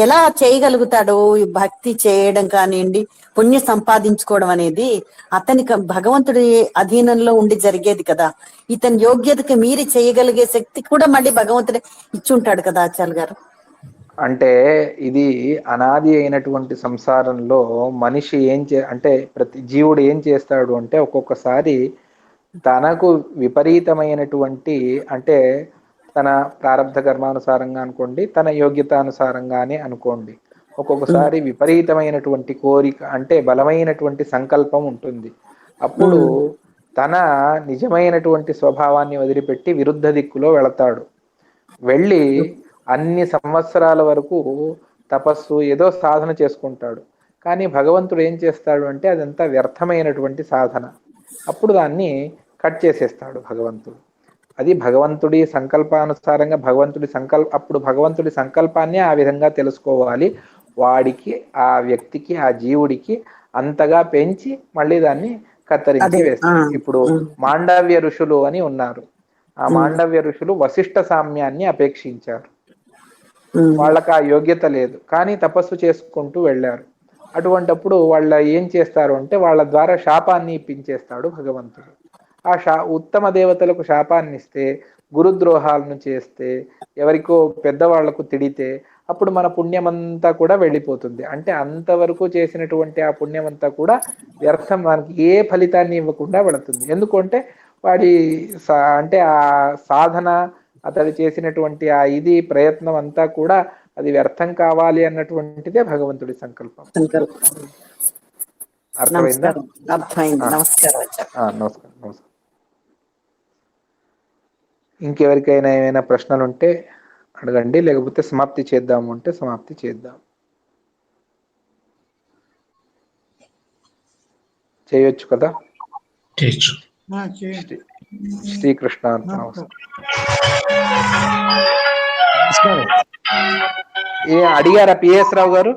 ఎలా చేయగలుగుతాడో, భక్తి చేయడం కానివ్వండి, పుణ్య సంపాదించుకోవడం అనేది అతనికి భగవంతుడి అధీనంలో ఉండి జరిగేది కదా. ఇతని యోగ్యతకు మీరి చేయగలిగే శక్తి కూడా మళ్ళీ భగవంతుడే ఇచ్చుంటాడు కదా ఆచార్య గారు. అంటే ఇది అనాది అయినటువంటి సంసారంలో మనిషి అంటే ప్రతి జీవుడు ఏం చేస్తాడు అంటే ఒక్కొక్కసారి తనకు విపరీతమైనటువంటి, అంటే తన ప్రారంభ కర్మానుసారంగా అనుకోండి, తన యోగ్యతానుసారంగానే అనుకోండి, ఒక్కొక్కసారి విపరీతమైనటువంటి కోరిక అంటే బలమైనటువంటి సంకల్పం ఉంటుంది. అప్పుడు తన నిజమైనటువంటి స్వభావాన్ని వదిలిపెట్టి విరుద్ధ దిక్కులో వెళతాడు. వెళ్ళి అన్ని సంవత్సరాల వరకు తపస్సు ఏదో సాధన చేసుకుంటాడు. కానీ భగవంతుడు ఏం చేస్తాడు అంటే అదంతా వ్యర్థమైనటువంటి సాధన. అప్పుడు దాన్ని కట్ చేసేస్తాడు భగవంతుడు. అది భగవంతుడి సంకల్పానుసారంగా అప్పుడు భగవంతుడి సంకల్పాన్ని ఆ విధంగా తెలుసుకోవాలి. వాడికి, ఆ వ్యక్తికి, ఆ జీవుడికి అంతగా పెంచి మళ్ళీ దాన్ని కత్తిరించి వేస్తారు. ఇప్పుడు మాండవ్య ఋషులు అని ఉన్నారు. ఆ మాండవ్య ఋషులు వశిష్ఠ సామ్యాన్ని అపేక్షించారు. వాళ్ళకి ఆ యోగ్యత లేదు, కానీ తపస్సు చేసుకుంటూ వెళ్ళారు. అటువంటప్పుడు వాళ్ళ ఏం చేస్తారు అంటే వాళ్ళ ద్వారా శాపాన్ని ఇప్పించేస్తాడు భగవంతుడు. ఆ ఉత్తమ దేవతలకు శాపాన్ని ఇస్తే, గురుద్రోహాలను చేస్తే, ఎవరికో పెద్దవాళ్లకు తిడితే అప్పుడు మన పుణ్యమంతా కూడా వెళ్ళిపోతుంది. అంటే అంతవరకు చేసినటువంటి ఆ పుణ్యమంతా కూడా వ్యర్థం, మనకి ఏ ఫలితాన్ని ఇవ్వకుండా వెళుతుంది. ఎందుకంటే వాడి అంటే ఆ సాధన, అతడు చేసినటువంటి ఆ ప్రయత్నం అంతా కూడా అది వ్యర్థం కావాలి అన్నటువంటిదే భగవంతుడి సంకల్పం. అర్థమైందా? నమస్కారం. నమస్కారం. ఇంకెవరికైనా ఏమైనా ప్రశ్నలు ఉంటే అడగండి, లేకపోతే సమాప్తి చేద్దాము అంటే సమాప్తి చేద్దాం. చేయొచ్చు కదా? చేయొచ్చు. శ్రీకృష్ణ అడిగారా పిఎస్ రావు గారు?